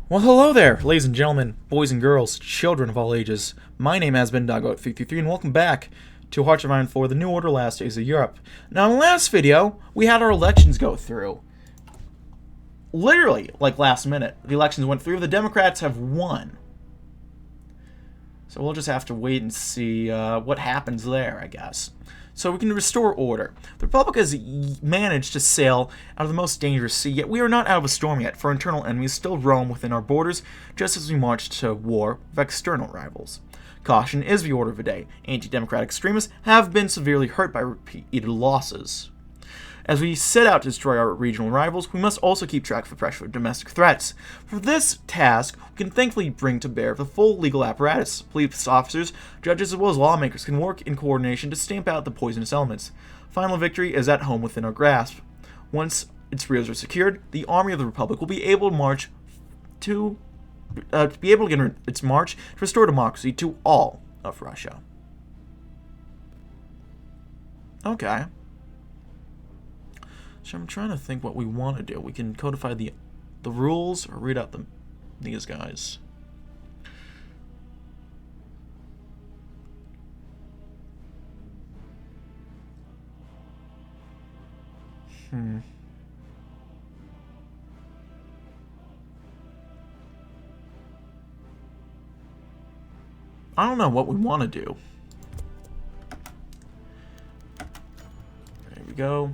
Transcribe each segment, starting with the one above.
Well, hello there, ladies and gentlemen, boys and girls, children of all ages. My name has been DB333, and welcome back to Hearts of Iron 4, The New Order Last Days of Europe. Now, in the last video, we had our elections go through. Literally, like last minute, the elections went through. The Democrats have won. So we'll just have to wait and see what happens there, I guess. So we can restore order. The Republic has managed to sail out of the most dangerous sea, yet we are not out of a storm yet, for internal enemies still roam within our borders, just as we march to war with external rivals. Caution is the order of the day. Anti-democratic extremists have been severely hurt by repeated losses. As we set out to destroy our regional rivals, we must also keep track of the pressure of domestic threats. For this task, we can thankfully bring to bear the full legal apparatus. Police officers, judges, as well as lawmakers can work in coordination to stamp out the poisonous elements. Final victory is at home within our grasp. Once its rears are secured, the army of the Republic will be able to begin its march to restore democracy to all of Russia. Okay. So I'm trying to think what we want to do. We can codify the rules or read out these guys. I don't know what we want to do. There we go.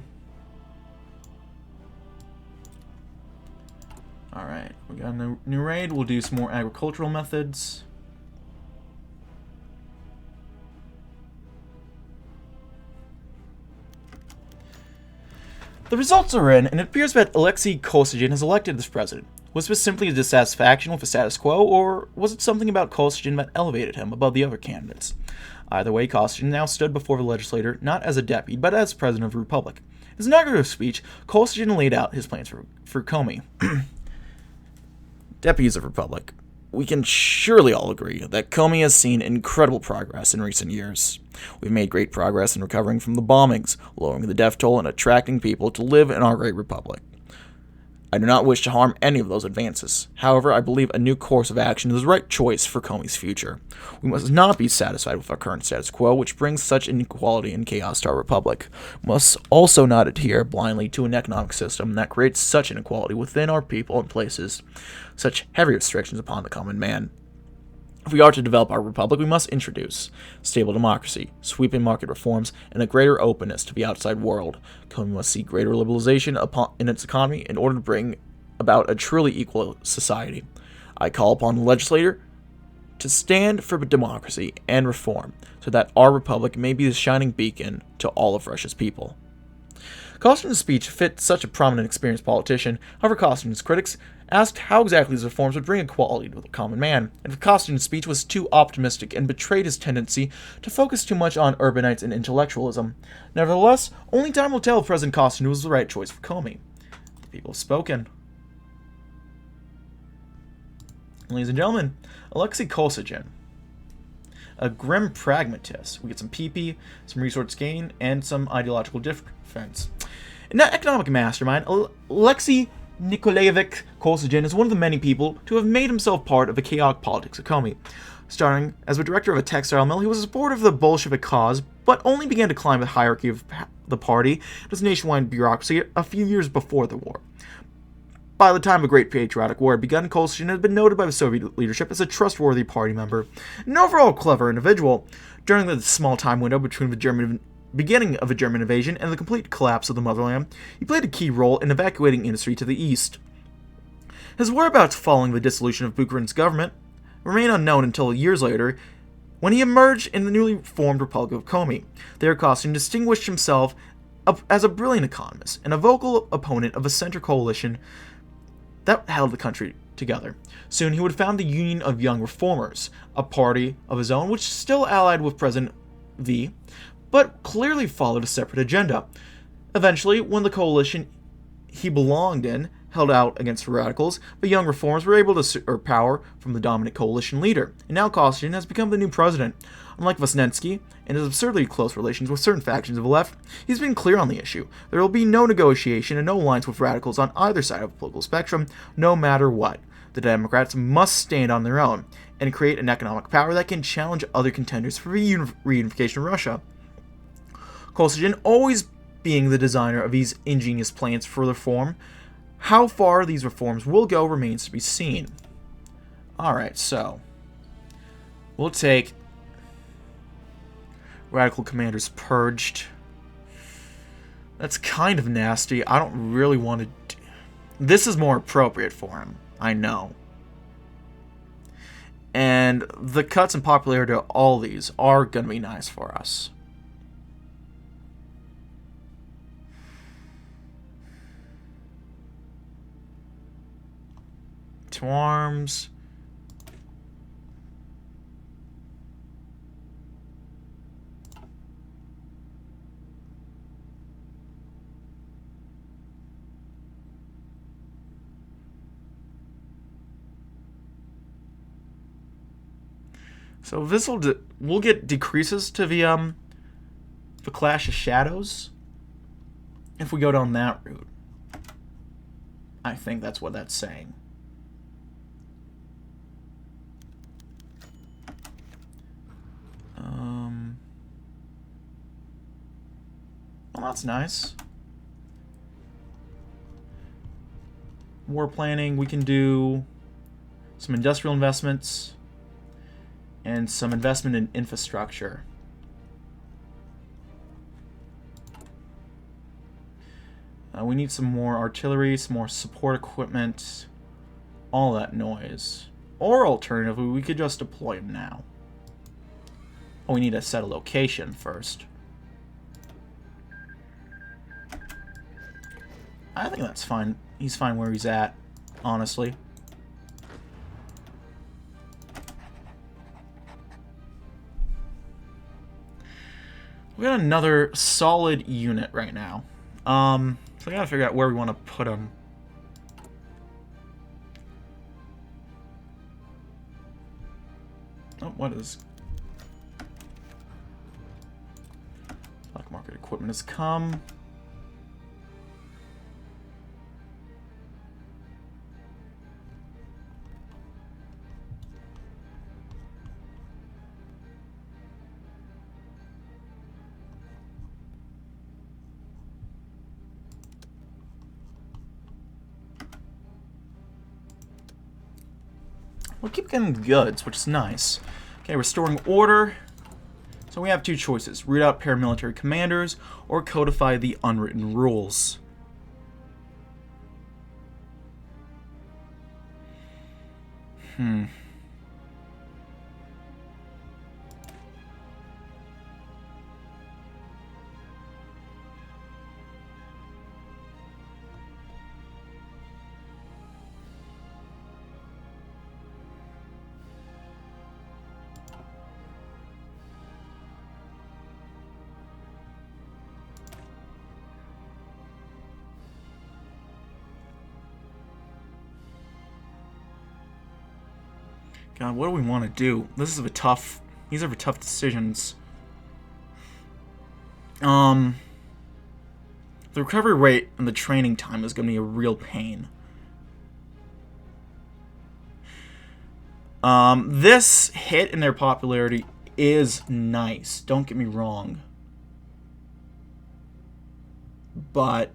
Alright, we got a new raid. We'll do some more agricultural methods. The results are in, and it appears that Alexei Kosygin is elected as president. Was this simply a dissatisfaction with the status quo, or was it something about Kosygin that elevated him above the other candidates? Either way, Kosygin now stood before the legislature not as a deputy, but as president of the Republic. In his inaugural speech, Kosygin laid out his plans for Komi. Deputies of the Republic, we can surely all agree that Komi has seen incredible progress in recent years. We've made great progress in recovering from the bombings, lowering the death toll, and attracting people to live in our great republic. I do not wish to harm any of those advances. However, I believe a new course of action is the right choice for Komi's future. We must not be satisfied with our current status quo, which brings such inequality and chaos to our republic. We must also not adhere blindly to an economic system that creates such inequality within our people and places such heavy restrictions upon the common man. If we are to develop our republic, we must introduce stable democracy, sweeping market reforms, and a greater openness to the outside world. Komi must see greater liberalization in its economy in order to bring about a truly equal society. I call upon the legislator to stand for democracy and reform, so that our republic may be the shining beacon to all of Russia's people. Kosygin's speech fit such a prominent, experienced politician. However, Kosygin's critics asked how exactly these reforms would bring equality to the common man, and if Kosygin's speech was too optimistic and betrayed his tendency to focus too much on urbanites and intellectualism. Nevertheless, only time will tell if President Kosygin was the right choice for Komi. The people have spoken. Ladies and gentlemen, Alexei Kosygin. A grim pragmatist. We get some PP, some resource gain, and some ideological defense. An economic mastermind, Alexei Nikolaevich Kosygin is one of the many people to have made himself part of the chaotic politics of Komi. Starting as the director of a textile mill, he was a supporter of the Bolshevik cause, but only began to climb the hierarchy of the party and its nationwide bureaucracy a few years before the war. By the time the Great Patriotic War had begun, Kosygin had been noted by the Soviet leadership as a trustworthy party member, an overall clever individual. During the small time window between the beginning of the German invasion and the complete collapse of the motherland, he played a key role in evacuating industry to the east. His whereabouts following the dissolution of Bukharin's government remained unknown until years later, when he emerged in the newly formed Republic of Komi. There, Kosygin distinguished himself as a brilliant economist and a vocal opponent of a center coalition that held the country together. Soon he would found the Union of Young Reformers, a party of his own which still allied with President V, but clearly followed a separate agenda. Eventually, when the coalition he belonged in held out against the radicals, the Young Reformers were able to usurp power from the dominant coalition leader, and now Kosygin has become the new president. Unlike Vosnensky and his absurdly close relations with certain factions of the left, he's been clear on the issue. There will be no negotiation and no alliance with radicals on either side of the political spectrum, no matter what. The Democrats must stand on their own and create an economic power that can challenge other contenders for reunification of Russia. Kosygin, always being the designer of these ingenious plans for reform, how far these reforms will go remains to be seen. Alright, so we'll take Radical Commanders Purged. That's kind of nasty. I don't really want to... This is more appropriate for him. I know. And the cuts in popularity to all these are going to be nice for us. To arms. So this we'll get decreases to the Clash of Shadows if we go down that route. I think that's what that's saying. Well, that's nice. War planning, we can do some industrial investments and some investment in infrastructure. We need some more artillery, some more support equipment, all that noise. Or alternatively, we could just deploy him now. Oh, we need to set a location first. I think that's fine. He's fine where he's at, honestly. We got another solid unit right now. So I gotta figure out where we want to put him. Oh, what is... Black market equipment has come. We'll keep getting goods, which is nice. Okay, restoring order. So we have two choices. Root out paramilitary commanders or codify the unwritten rules. God, what do we want to do? This is a tough... These are tough decisions. The recovery rate and the training time is going to be a real pain. This hit in their popularity is nice. Don't get me wrong. But...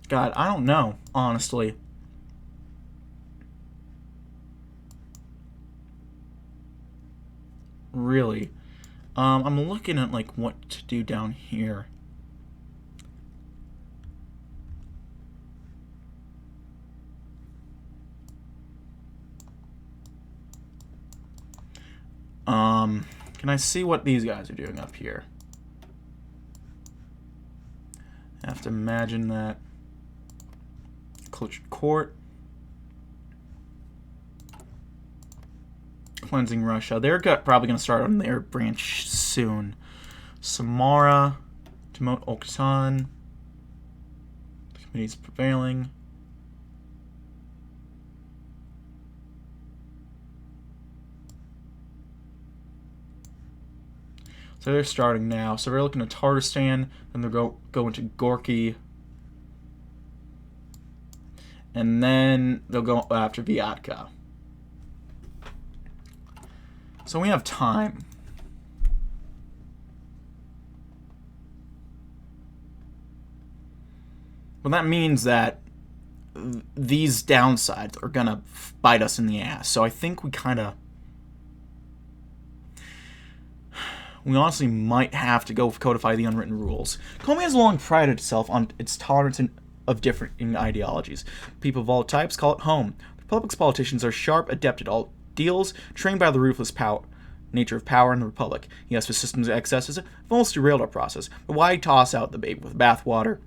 God, I don't know, honestly. Really. I'm looking at, like, what to do down here. Can I see what these guys are doing up here? I have to imagine that. Cultured Court. Cleansing Russia. They're probably going to start on their branch soon. Samara. Demote Oksan. The committee's prevailing. So they're starting now. So we're looking at Tatarstan, then they'll go into Gorky. And then they'll go after Vyatka. So we have time. But that means that these downsides are gonna bite us in the ass. So I think we honestly might have to go codify the unwritten rules. Komi has long prided itself on its tolerance of different ideologies. People of all types call it home. The Republic's politicians are sharp, adept at all deals, trained by the ruthless nature of power in the Republic. Yes, the system's excesses have almost derailed our process, but why toss out the baby with bathwater?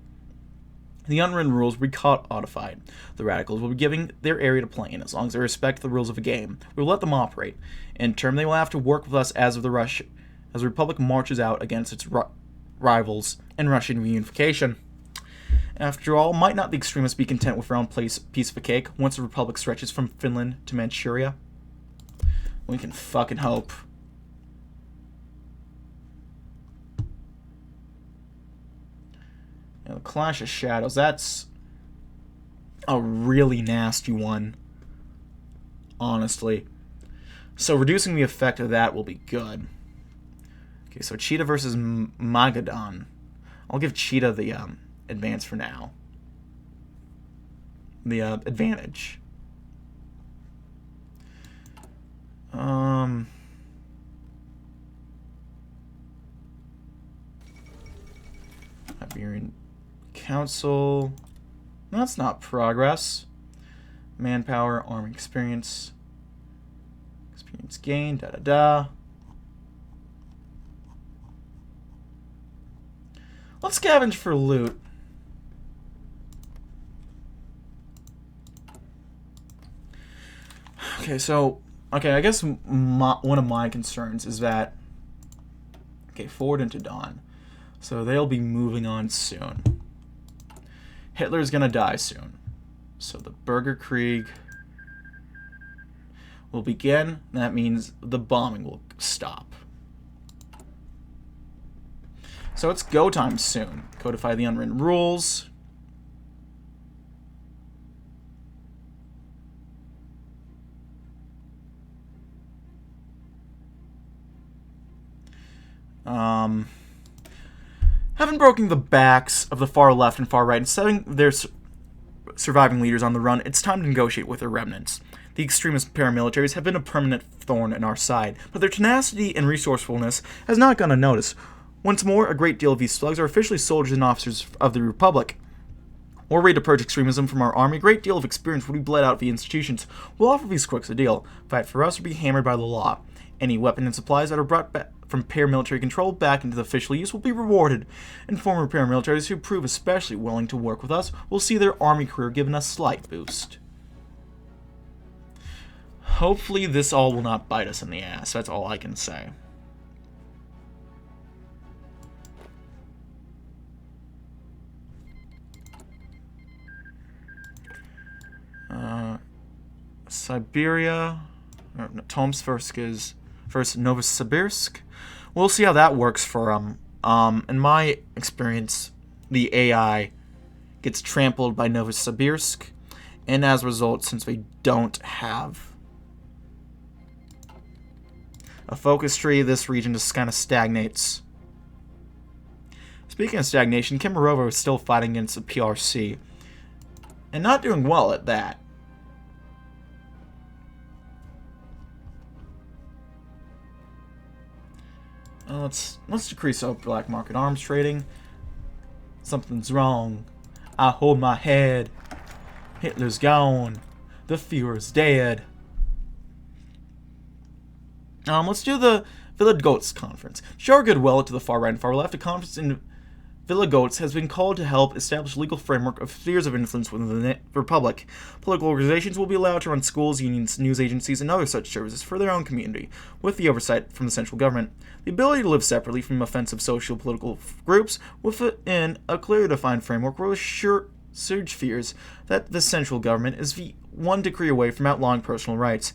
The unwritten rules will be codified. The radicals will be given their area to play in. As long as they respect the rules of a game, we will let them operate. In turn, they will have to work with us as the Republic marches out against its rivals in Russian reunification. After all, might not the extremists be content with their own piece of a cake once the Republic stretches from Finland to Manchuria? We can fucking hope. The Clash of Shadows, that's a really nasty one, honestly. So reducing the effect of that will be good. Okay, so Cheetah versus Magadan. I'll give Cheetah the advance for now. The advantage. Iberian Council. That's not progress. Manpower, army experience. Experience gain, da-da-da. Let's scavenge for loot. Okay, so... Okay, I guess one of my concerns is that... Okay, forward into dawn. So they'll be moving on soon. Hitler's gonna die soon. So the Bürgerkrieg will begin. That means the bombing will stop. So it's go time soon. Codify the unwritten rules. Having broken the backs of the far left and far right and setting their surviving leaders on the run, it's time to negotiate with their remnants. The extremist paramilitaries have been a permanent thorn in our side, but their tenacity and resourcefulness has not gone unnoticed. Once more, a great deal of these slugs are officially soldiers and officers of the Republic. We're ready to purge extremism from our army. A great deal of experience will be bled out of the institutions. We'll offer these crooks a deal. Fight for us or be hammered by the law. Any weapon and supplies that are brought back from paramilitary control back into the official use will be rewarded, and former paramilitaries who prove especially willing to work with us will see their army career given a slight boost. Hopefully this all will not bite us in the ass, that's all I can say. Siberia, Tomsk is versus Novosibirsk. We'll see how that works for in my experience, the AI gets trampled by Novosibirsk, and as a result, since we don't have a focus tree, this region just kind of stagnates. Speaking of stagnation, Kemerovo is still fighting against the PRC, and not doing well at that. Let's decrease our black market arms trading. Something's wrong. I hold my head. Hitler's gone. The Führer's dead. Let's do the Village Goats Conference. Show our goodwill to the far right and far left. A conference in Villagoats has been called to help establish a legal framework of spheres of influence within the Republic. Political organizations will be allowed to run schools, unions, news agencies, and other such services for their own community, with the oversight from the central government. The ability to live separately from offensive socio-political groups within a clearly defined framework will assure surge fears that the central government is the one decree away from outlawing personal rights.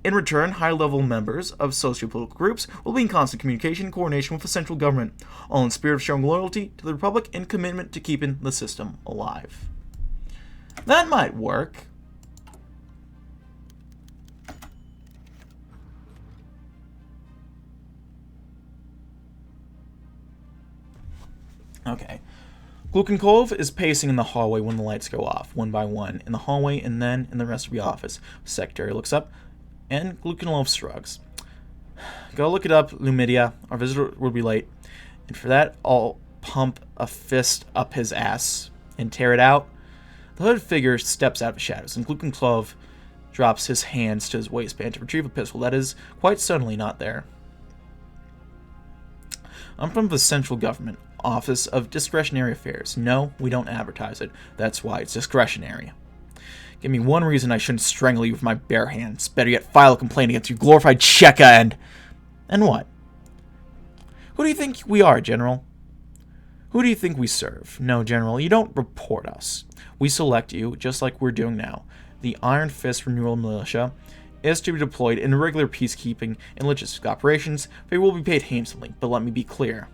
In return, high-level members of socio-political groups will be in constant communication and coordination with the central government, all in the spirit of showing loyalty to the Republic and commitment to keeping the system alive. That might work. Okay. Glukenkov is pacing in the hallway when the lights go off, one by one, in the hallway and then in the rest of the office. The secretary looks up, and Glukenlov shrugs. Go look it up, Lumidia. Our visitor will be late. And for that, I'll pump a fist up his ass and tear it out. The hooded figure steps out of the shadows, and Glukenlov drops his hands to his waistband to retrieve a pistol that is quite suddenly not there. I'm from the central government, Office of Discretionary Affairs. No, we don't advertise it. That's why it's discretionary. Give me one reason I shouldn't strangle you with my bare hands. Better yet, file a complaint against you, glorified Cheka, and... And what? Who do you think we are, General? Who do you think we serve? No, General, you don't report us. We select you, just like we're doing now. The Iron Fist Renewal Militia is to be deployed in regular peacekeeping and logistic operations. They will be paid handsomely, but let me be clear.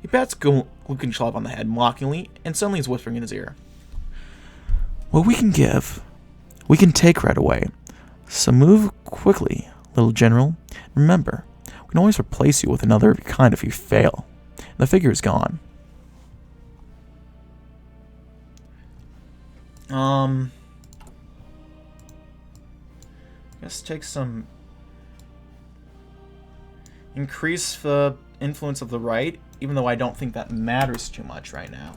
He pats Glukenschlov on the head mockingly, and suddenly is whispering in his ear. What we can give, we can take right away. So move quickly, little general. Remember, we can always replace you with another of your kind if you fail. And the figure is gone. Guess take some... Increase the influence of the right, even though I don't think that matters too much right now.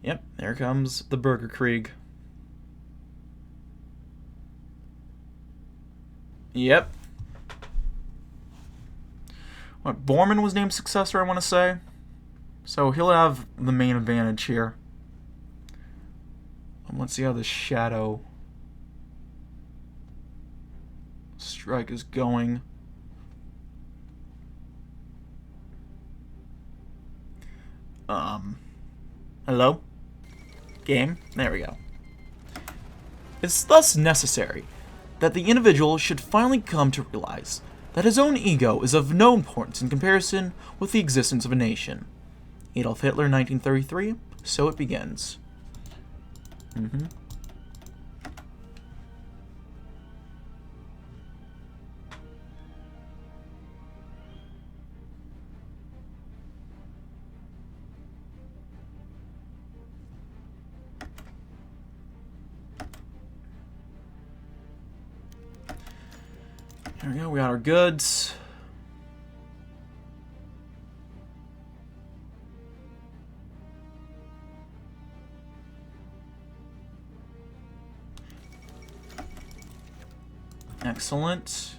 Yep, there comes the Burger Krieg. Yep. What, Borman was named successor, I want to say? So he'll have the main advantage here. Let's see how the Shadow strike is going. Hello? Game? There we go. It's thus necessary that the individual should finally come to realize that his own ego is of no importance in comparison with the existence of a nation. Adolf Hitler, 1933, so it begins. There we go, we got our goods. Excellent.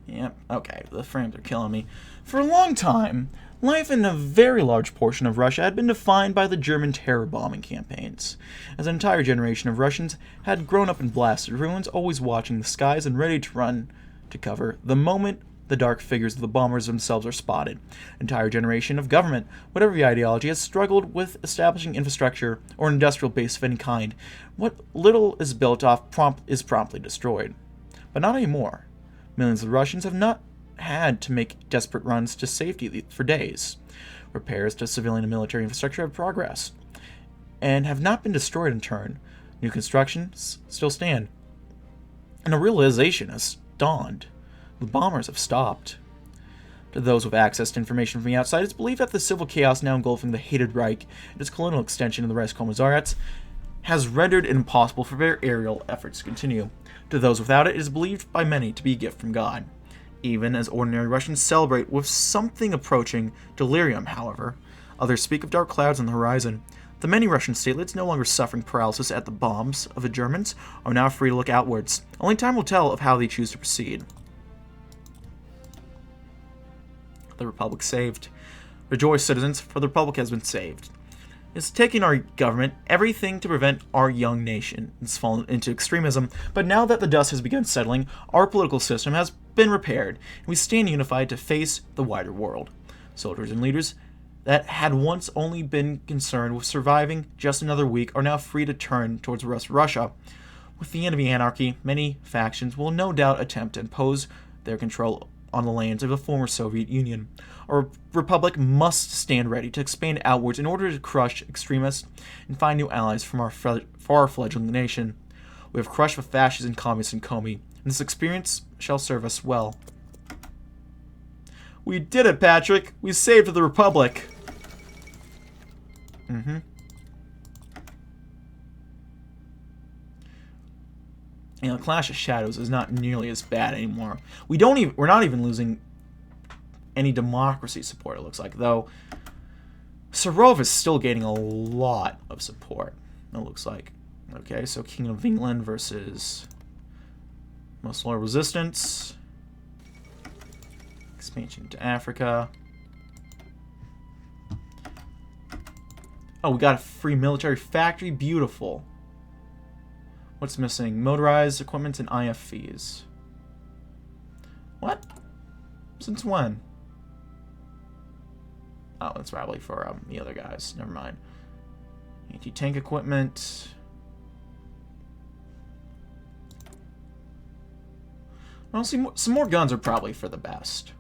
Yep, okay, the frames are killing me. For a long time, life in a very large portion of Russia had been defined by the German terror bombing campaigns, as an entire generation of Russians had grown up in blasted ruins, always watching the skies and ready to run to cover the moment the dark figures of the bombers themselves are spotted. An entire generation of government, whatever the ideology, has struggled with establishing infrastructure or an industrial base of any kind. What little is built off is promptly destroyed. But not anymore. Millions of Russians have not had to make desperate runs to safety for days. Repairs to civilian and military infrastructure have progressed, and have not been destroyed in turn. New constructions still stand. And a realization has dawned. The bombers have stopped. To those with access to information from the outside, it's believed that the civil chaos now engulfing the hated Reich and its colonial extension in the Reichskommissariats has rendered it impossible for their aerial efforts to continue. To those without it, it is believed by many to be a gift from God. even as ordinary Russians celebrate with something approaching delirium, however. Others speak of dark clouds on the horizon. The many Russian statelets, no longer suffering paralysis at the bombs of the Germans, are now free to look outwards. Only time will tell of how they choose to proceed. The Republic saved. Rejoice, citizens, for the Republic has been saved. It's taking our government everything to prevent our young nation. It's fallen into extremism, but now that the dust has begun settling, our political system has been repaired, and we stand unified to face the wider world. Soldiers and leaders that had once only been concerned with surviving just another week are now free to turn towards the rest of Russia. With the end of the anarchy, many factions will no doubt attempt to impose their control on the lands of the former Soviet Union. Our republic must stand ready to expand outwards in order to crush extremists and find new allies for our fledgling nation. We have crushed the fascists and communists in Komi, and this experience shall serve us well. We did it, Patrick! We saved the republic! You know, Clash of Shadows is not nearly as bad anymore. We're not even losing any democracy support, it looks like, though Serov is still gaining a lot of support, it looks like. Okay, so King of England versus Most Loyal Resistance. Expansion to Africa. Oh, we got a free military factory. Beautiful. What's missing? Motorized equipment and IF fees. What? Since when? Oh, that's probably for the other guys. Never mind. Anti-tank equipment. Well, some more guns are probably for the best.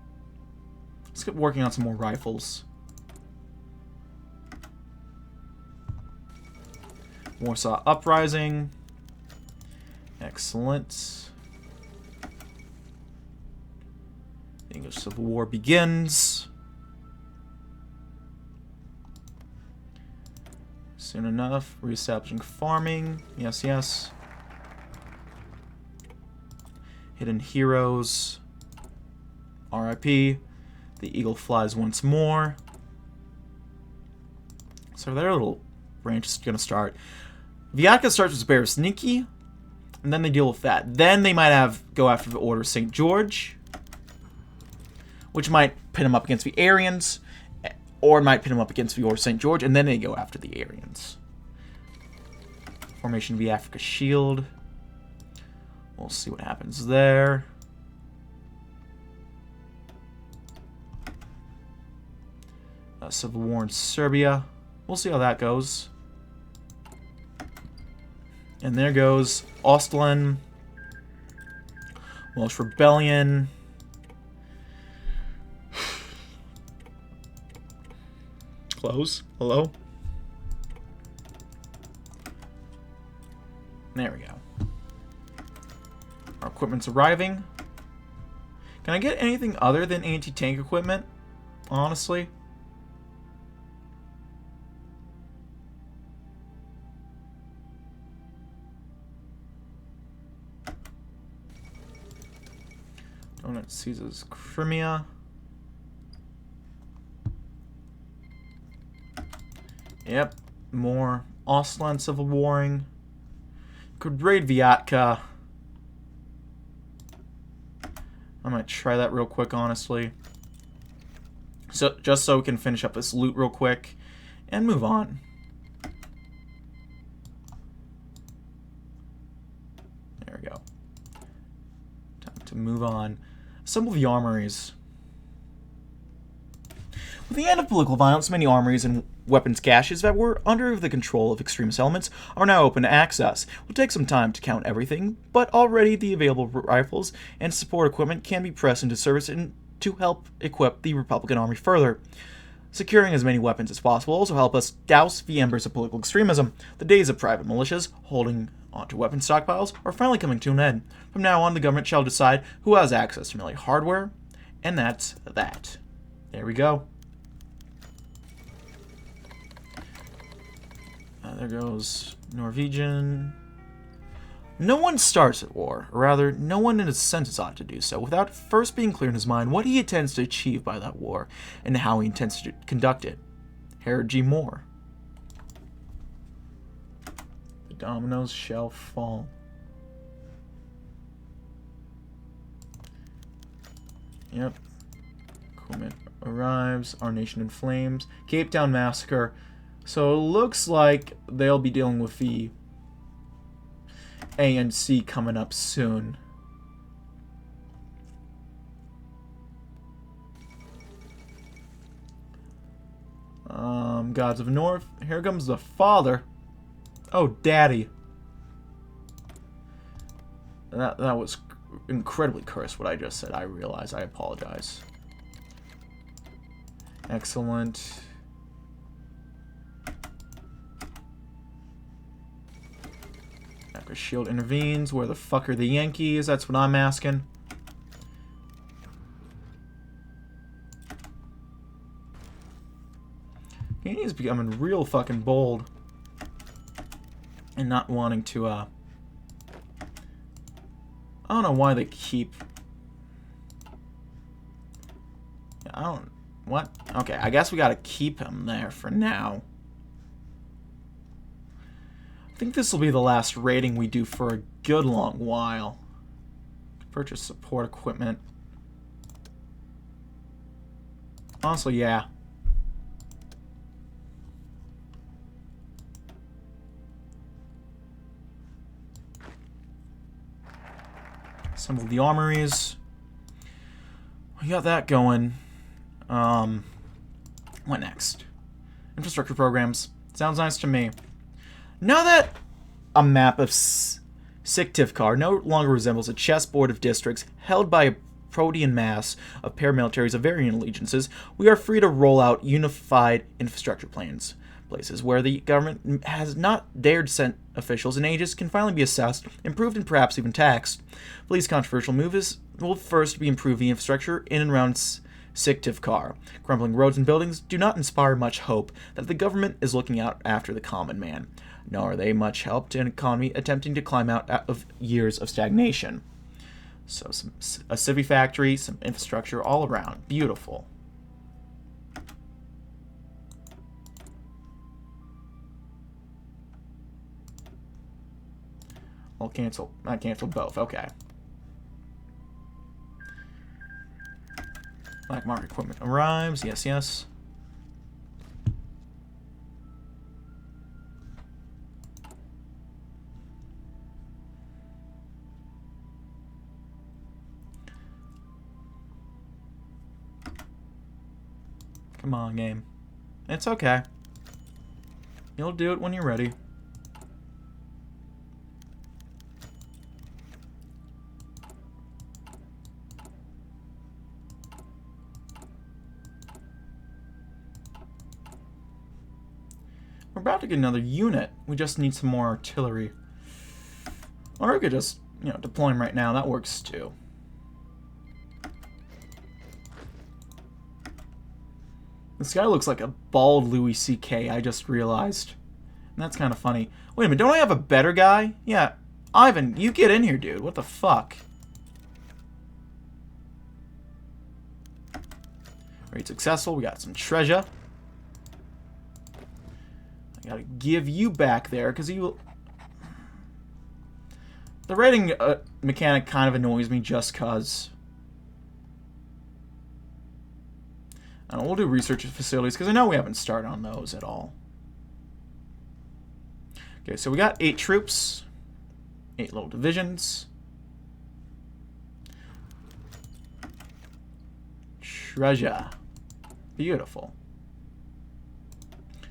Let's get working on some more rifles. Warsaw Uprising. Excellent. The English Civil War begins. Soon enough. Reestablishing farming. Yes, yes. Hidden Heroes. RIP. The Eagle flies once more. So their little branch is going to start. Vyatka starts with Berezhniki, and then they deal with that. Then they might go after the Order of St. George, which might pin them up against the Aryans, or it might pin them up against the Order of St. George, and then they go after the Aryans. Formation of the Africa Shield. We'll see what happens there. Civil War in Serbia. We'll see how that goes. And there goes Ostland. Welsh Rebellion. Close. Hello? There we go. Our equipment's arriving. Can I get anything other than anti-tank equipment? Honestly. Donut seizes Crimea. Yep, more Ostland civil warring. Could raid Vyatka. I might try that real quick, honestly. So just so we can finish up this loot real quick and move on. There we go. Time to move on. Assemble the armories. With the end of political violence, many armories and weapons caches that were under the control of extremist elements are now open to access. It will take some time to count everything, but already the available rifles and support equipment can be pressed into service to help equip the Republican Army further. Securing as many weapons as possible will also help us douse the embers of political extremism. The days of private militias holding onto weapon stockpiles are finally coming to an end. From now on, the government shall decide who has access to melee hardware, and that's that. There we go. There goes Norwegian. No one starts at war, or rather, no one in his senses ought to do so, without first being clear in his mind what he intends to achieve by that war, and how he intends to conduct it. Harold G. Moore. The dominoes shall fall. Yep. Komi arrives. Our nation in flames. Cape Town Massacre. So it looks like they'll be dealing with the ANC coming up soon. Gods of North. Here comes the father. Oh, daddy. That was incredibly cursed, what I just said. I realize. I apologize. Excellent. Shield intervenes. Where the fuck are the Yankees? That's what I'm asking. He's becoming real fucking bold. And not wanting to, I don't know why they keep... I don't... What? Okay, I guess we gotta keep him there for now. I think this will be the last raiding we do for a good long while. Purchase support equipment. Honestly, yeah. Assemble the armories. We got that going. What next? Infrastructure programs. Sounds nice to me. Now that a map of Syktyvkar no longer resembles a chessboard of districts held by a protean mass of paramilitaries of varying allegiances, we are free to roll out unified infrastructure plans. Places where the government has not dared send officials in ages can finally be assessed, improved, and perhaps even taxed. The least controversial move will first be improve the infrastructure in and around Syktyvkar. Crumbling roads and buildings do not inspire much hope that the government is looking out after the common man, nor are they much help to an economy attempting to climb out of years of stagnation. So a civvy factory, some infrastructure all around. Beautiful. I'll cancel. I cancel both. Okay. Black market equipment arrives. Yes, yes. Come on, game. It's okay. You'll do it when you're ready. We're about to get another unit. We just need some more artillery. Or we could just, deploy them right now. That works too. This guy looks like a bald Louis C.K., I just realized. And that's kind of funny. Wait a minute, don't I have a better guy? Yeah, Ivan, you get in here, dude. What the fuck? Raid successful. We got some treasure. I gotta give you back there, because you... The raiding mechanic kind of annoys me just because... I don't know, we'll do research facilities, because I know we haven't started on those at all. Okay, so we got 8 troops. 8 little divisions. Treasure. Beautiful.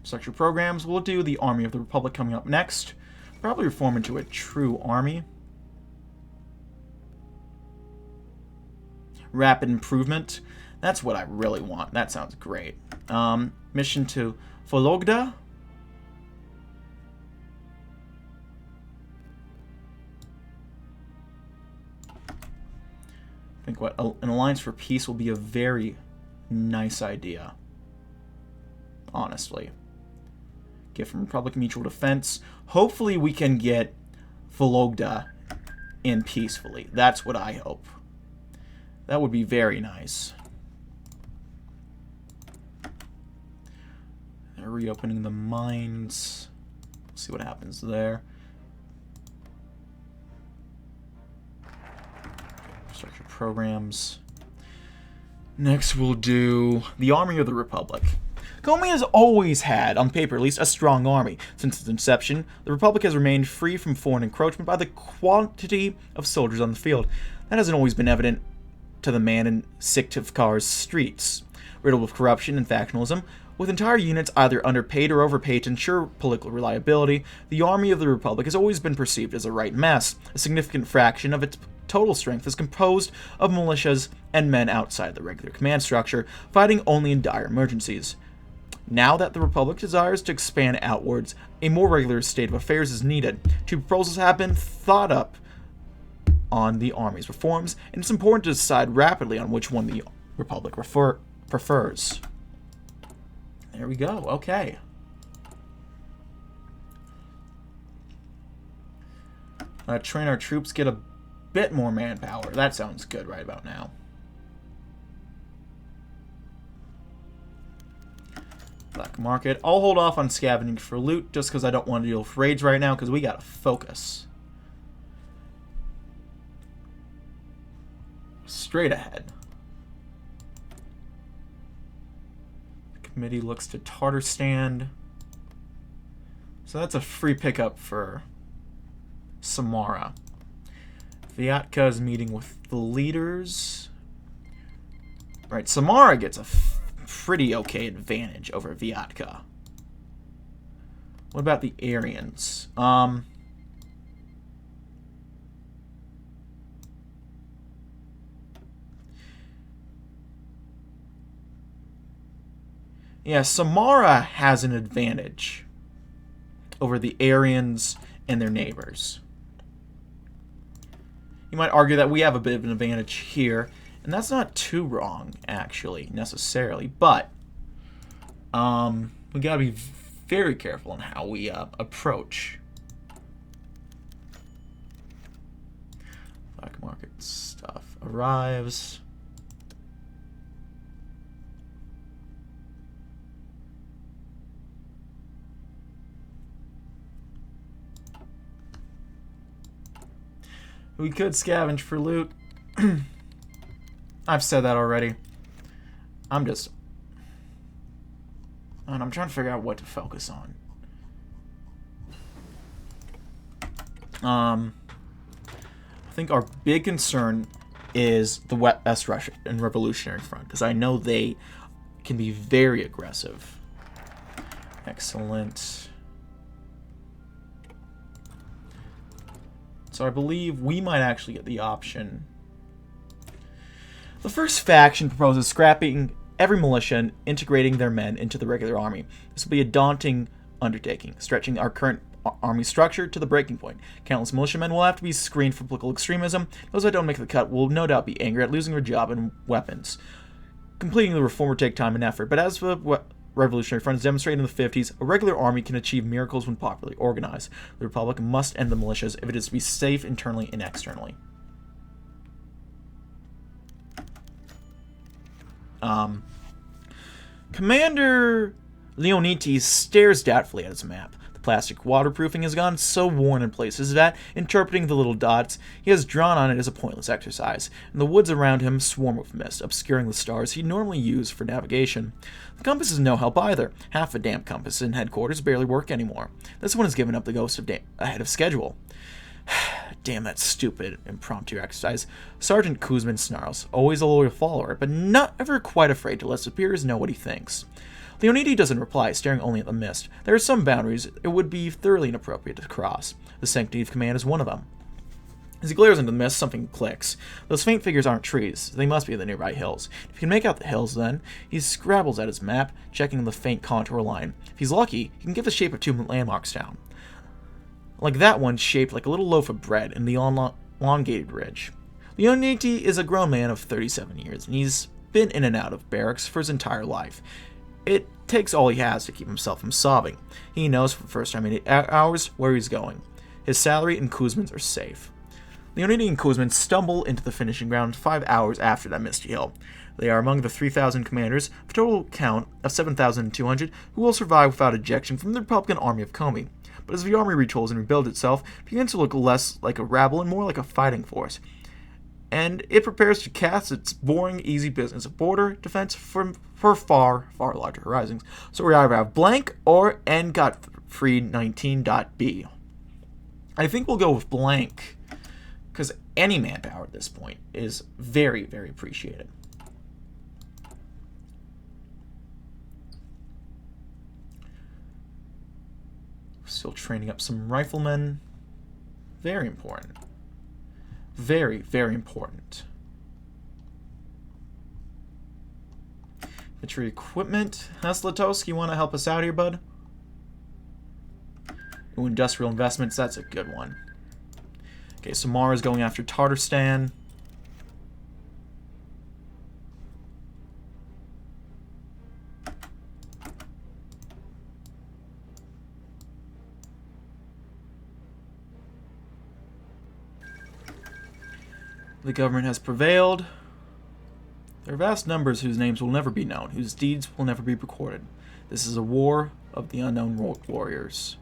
Structure programs. We'll do the Army of the Republic coming up next. Probably reform into a true army. Rapid improvement. That's what I really want. That sounds great. Mission to Vologda. I think an alliance for peace will be a very nice idea. Honestly. Get from Republic Mutual Defense. Hopefully we can get Vologda in peacefully. That's what I hope. That would be very nice. They're reopening the mines. See what happens there. Infrastructure programs. Next we'll do the Army of the Republic. Komi has always had, on paper at least, a strong army. Since its inception, the Republic has remained free from foreign encroachment by the quantity of soldiers on the field. That hasn't always been evident to the man in Syktyvkar's streets. Riddled with corruption and factionalism, with entire units either underpaid or overpaid to ensure political reliability, the Army of the Republic has always been perceived as a right mess. A significant fraction of its total strength is composed of militias and men outside the regular command structure, fighting only in dire emergencies. Now that the Republic desires to expand outwards, a more regular state of affairs is needed. Two proposals have been thought up on the Army's reforms, and it's important to decide rapidly on which one the Republic prefers. There we go. Okay. Train our troops, get a bit more manpower. That sounds good right about now. Black market. I'll hold off on scavenging for loot just because I don't want to deal with raids right now because we gotta focus. Straight ahead. The committee looks to Tatarstan. So that's a free pickup for Samara. Vyatka is meeting with the leaders. Right, Samara gets a pretty okay advantage over Vyatka. What about the Aryans? Yeah, Samara has an advantage over the Aryans and their neighbors. You might argue that we have a bit of an advantage here, and that's not too wrong, actually, necessarily. But we gotta be very careful on how we approach. Black market stuff arrives. We could scavenge for loot. I've said that already. I'm trying to figure out what to focus on. I think our big concern is the West Russian Revolutionary Front, because I know they can be very aggressive. Excellent. So I believe we might actually get the option. The first faction proposes scrapping every militia and integrating their men into the regular army. This will be a daunting undertaking, stretching our current army structure to the breaking point. Countless militiamen will have to be screened for political extremism. Those that don't make the cut will no doubt be angry at losing their job and weapons. Completing the reform will take time and effort, but as the Revolutionary Front has demonstrated in the 50s, a regular army can achieve miracles when properly organized. The Republic must end the militias if it is to be safe internally and externally. Commander Leonites stares doubtfully at his map. The plastic waterproofing has gone so worn in places that, interpreting the little dots he has drawn on it is a pointless exercise, and the woods around him swarm with mist, obscuring the stars he normally used for navigation. The compass is no help either. Half a damn compass in headquarters barely work anymore. This one has given up the ghost of ahead of schedule. Damn that stupid impromptu exercise. Sergeant Kuzmin snarls, always a loyal follower, but not ever quite afraid to let superiors know what he thinks. Leonidi doesn't reply, staring only at the mist. There are some boundaries it would be thoroughly inappropriate to cross. The sanctity of command is one of them. As he glares into the mist, something clicks. Those faint figures aren't trees. They must be the nearby hills. If he can make out the hills, then, he scrabbles at his map, checking the faint contour line. If he's lucky, he can get the shape of two landmarks down. Like that one shaped like a little loaf of bread in the elongated ridge. Leoniti is a grown man of 37 years, and he's been in and out of barracks for his entire life. It takes all he has to keep himself from sobbing. He knows for the first time in 8 hours where he's going. His salary and Kuzmin's are safe. Leonidi and Kosygin stumble into the finishing ground 5 hours after that misty hill. They are among the 3,000 commanders, of a total count of 7,200, who will survive without ejection from the Republican army of Komi. But as the army retools and rebuilds itself, it begins to look less like a rabble and more like a fighting force. And it prepares to cast its boring, easy business of border defense for far, far larger horizons. So we either have blank or n.free19.b. I think we'll go with blank, because any manpower at this point is very, very appreciated. Still training up some riflemen. Very important. Very, very important. Infantry equipment. Haslatos, you want to help us out here, bud? Ooh, industrial investments, that's a good one. Okay, Samara's going after Tatarstan. The government has prevailed. There are vast numbers whose names will never be known, whose deeds will never be recorded. This is a war of the unknown warriors.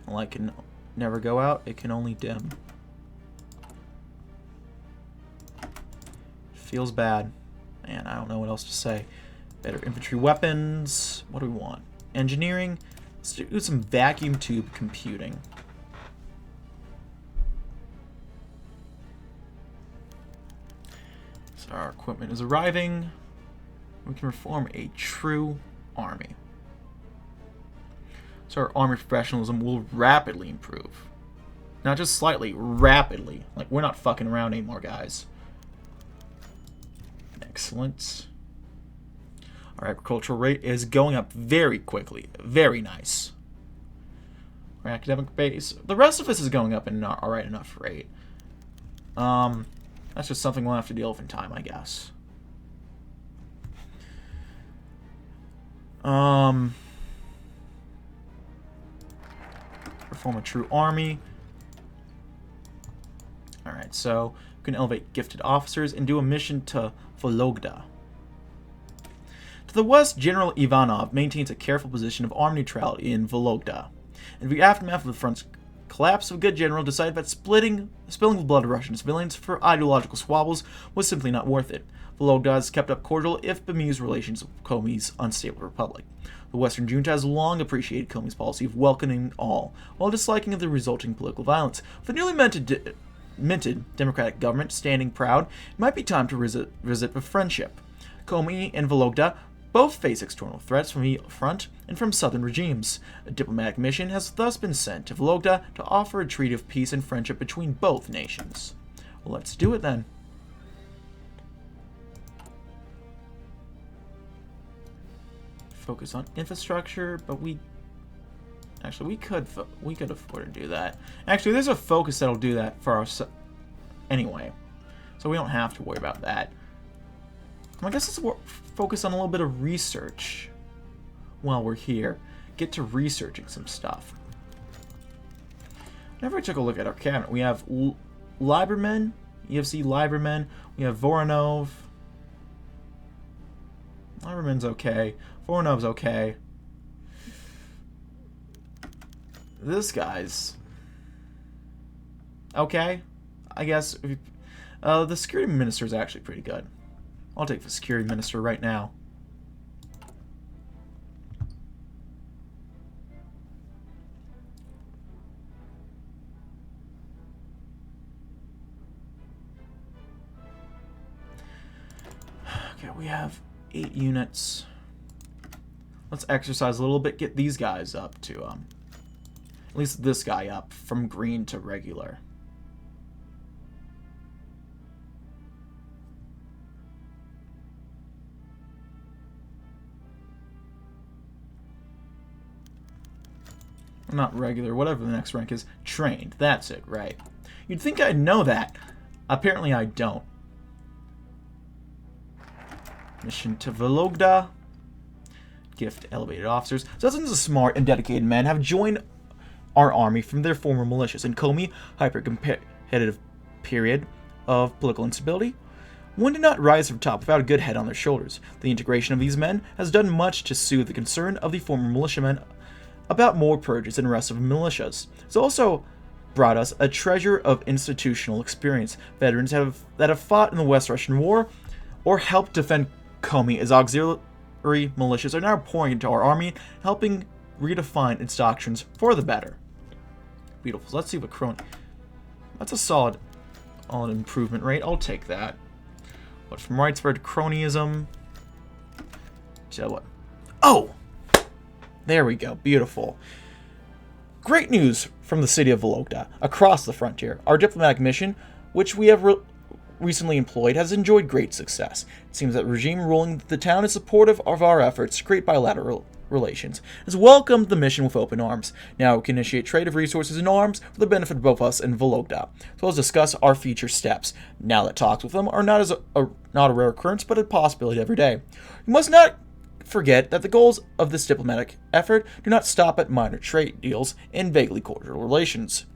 The light can never go out, it can only dim. Feels bad. Man, I don't know what else to say. Better infantry weapons. What do we want? Engineering. Let's do some vacuum tube computing. So our equipment is arriving. We can reform a true army. So our army professionalism will rapidly improve. Not just slightly, rapidly. Like, we're not fucking around anymore, guys. Excellent. Our agricultural rate is going up very quickly. Very nice. Our academic base. The rest of this is going up in an alright enough rate. That's just something we'll have to deal with in time, I guess. Reform a true army. Alright, so we can elevate gifted officers and do a mission to Vologda. To the west, General Ivanov maintains a careful position of armed neutrality in Vologda. In the aftermath of the front's collapse, a good general decided that spilling the blood of Russian civilians for ideological squabbles was simply not worth it. Vologda has kept up cordial, if bemused, relations with Komi's unstable republic. The Western junta has long appreciated Komi's policy of welcoming all, while disliking the resulting political violence. With a newly minted democratic government standing proud, it might be time to visit with friendship. Komi and Vologda both face external threats from the front and from southern regimes. A diplomatic mission has thus been sent to Vologda to offer a treaty of peace and friendship between both nations. Well, let's do it then. Focus on infrastructure, but we could afford to do that. Actually, there's a focus that'll do that for us anyway, so we don't have to worry about that. I guess let's focus on a little bit of research while we're here. Get to researching some stuff. Whenever I took a look at our cabinet, we have Lieberman, EFC Lieberman, we have Voronov. Lieberman's okay. Voronov's okay. This guy's okay, I guess. The security minister is actually pretty good. I'll take the security minister right now. Okay, we have 8 units. Let's exercise a little bit, get these guys up to, at least this guy up from green to regular. Not regular, whatever the next rank is. Trained, that's it, right. You'd think I'd know that. Apparently I don't. Mission to Vologda. Gift elevated officers. Dozens of smart and dedicated men have joined our army from their former militias. In Komi, hyper-competitive period of political instability, one did not rise from top without a good head on their shoulders. The integration of these men has done much to soothe the concern of the former militiamen about more purges and arrests of militias. It's also brought us a treasure of institutional experience. Veterans that have fought in the West Russian War or helped defend Komi as auxiliary militias are now pouring into our army, helping redefine its doctrines for the better. Beautiful. So let's see what Crony... That's a solid improvement rate. I'll take that. What, from widespread cronyism to what? Oh! There we go. Beautiful. Great news from the city of Vologda. Across the frontier, our diplomatic mission, which we have recently employed, has enjoyed great success. It seems that the regime ruling the town is supportive of our efforts to create bilateral relations, has welcomed the mission with open arms. Now we can initiate trade of resources and arms for the benefit of both us and Vologda, as well as discuss our future steps, now that talks with them are not a rare occurrence, but a possibility every day. We must not forget that the goals of this diplomatic effort do not stop at minor trade deals and vaguely cordial relations.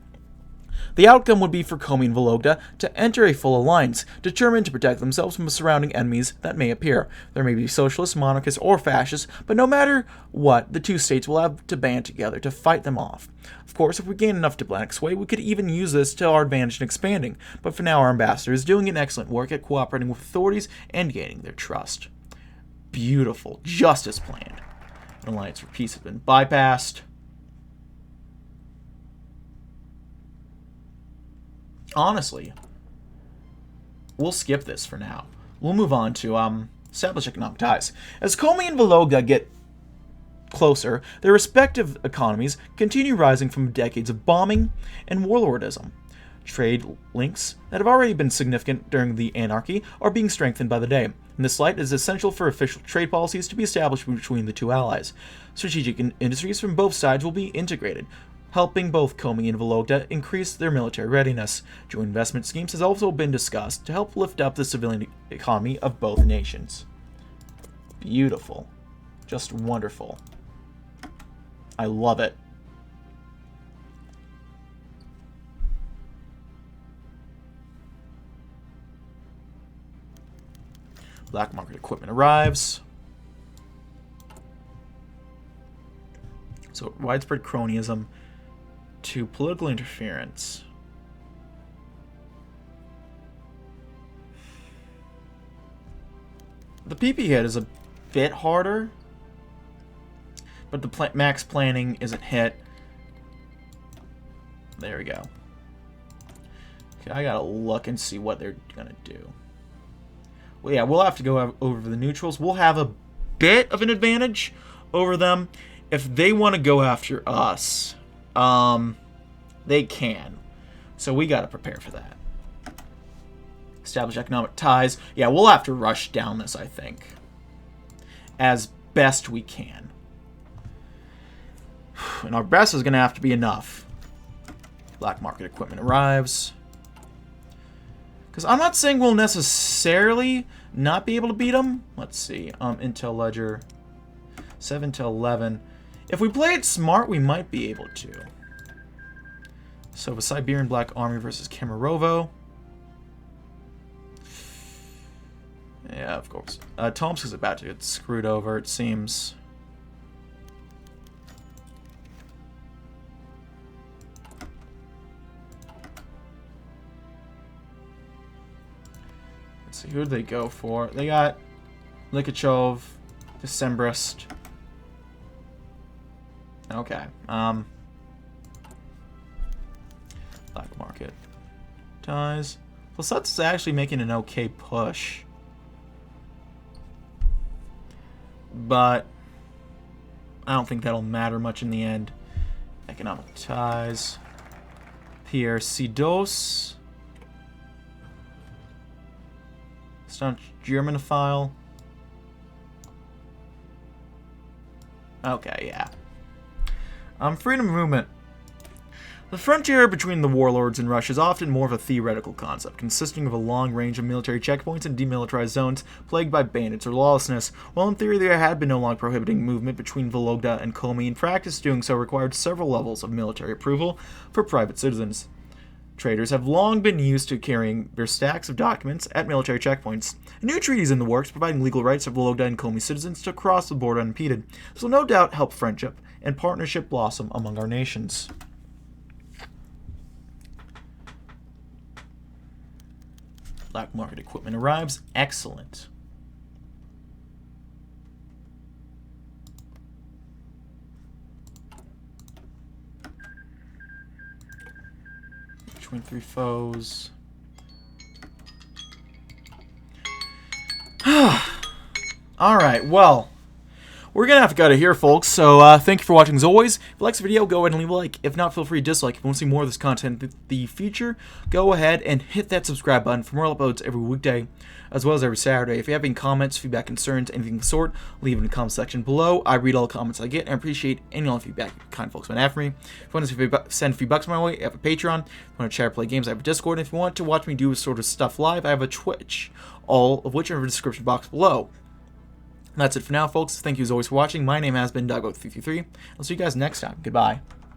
The outcome would be for Komi and Vologda to enter a full alliance, determined to protect themselves from the surrounding enemies that may appear. There may be socialists, monarchists, or fascists, but no matter what, the two states will have to band together to fight them off. Of course, if we gain enough diplomatic sway, we could even use this to our advantage in expanding, but for now our ambassador is doing an excellent work at cooperating with authorities and gaining their trust. Beautiful. Just as planned. An alliance for peace has been bypassed. Honestly, we'll skip this for now. We'll move on to establish economic ties. As Komi and Vologda get closer, their respective economies continue rising from decades of bombing and warlordism. Trade links that have already been significant during the anarchy are being strengthened by the day. In this light, it is essential for official trade policies to be established between the two allies. Strategic industries from both sides will be integrated, helping both Komi and Vologda increase their military readiness. Joint investment schemes has also been discussed to help lift up the civilian economy of both nations. Beautiful. Just wonderful. I love it. Black market equipment arrives. So, widespread cronyism to political interference. The PP hit is a bit harder, but the max planning isn't hit. There we go. Okay, I gotta look and see what they're gonna do. Well, yeah, we'll have to go over the neutrals. We'll have a bit of an advantage over them. If they want to go after us, they can. So we got to prepare for that. Establish economic ties. Yeah, we'll have to rush down this, I think, as best we can. And our best is going to have to be enough. Black market equipment arrives. Because I'm not saying we'll necessarily not be able to beat them. Let's see. Intel Ledger. 7 to 11. If we play it smart, we might be able to. So, the Siberian Black Army versus Kemerovo. Yeah, of course. Tomsk is about to get screwed over, it seems. Let's see, who did they go for? They got Likhachov, Decembrist. Okay. Black market ties. Plus, that's actually making an okay push. But I don't think that'll matter much in the end. Economic ties. Pierre Sidos. Staunch Germanophile. Okay, yeah. Freedom of movement. The frontier between the warlords and Russia is often more of a theoretical concept, consisting of a long range of military checkpoints and demilitarized zones plagued by bandits or lawlessness. While in theory there had been no law prohibiting movement between Vologda and Komi, in practice doing so required several levels of military approval for private citizens. traders have long been used to carrying their stacks of documents at military checkpoints. A new treaty is in the works, providing legal rights of Vologda and Komi citizens to cross the border unimpeded. This will no doubt help friendship and partnership blossom among our nations. Black market equipment arrives. Excellent. Between 3 foes. Alright, well, we're going to have to cut it here, folks. So, thank you for watching as always. If you like this video, go ahead and leave a like. If not, feel free to dislike. If you want to see more of this content in the future, go ahead and hit that subscribe button for more uploads every weekday, as well as every Saturday. If you have any comments, feedback, concerns, anything of the sort, leave it in the comment section below. I read all the comments I get and appreciate any all feedback you kind folks want to have for me. If you want to send a few bucks my way, I have a Patreon. If you want to chat or play games, I have a Discord. And if you want to watch me do this sort of stuff live, I have a Twitch, all of which are in the description box below. That's it for now, folks. Thank you as always for watching. My name has been DB333. I'll see you guys next time. Goodbye.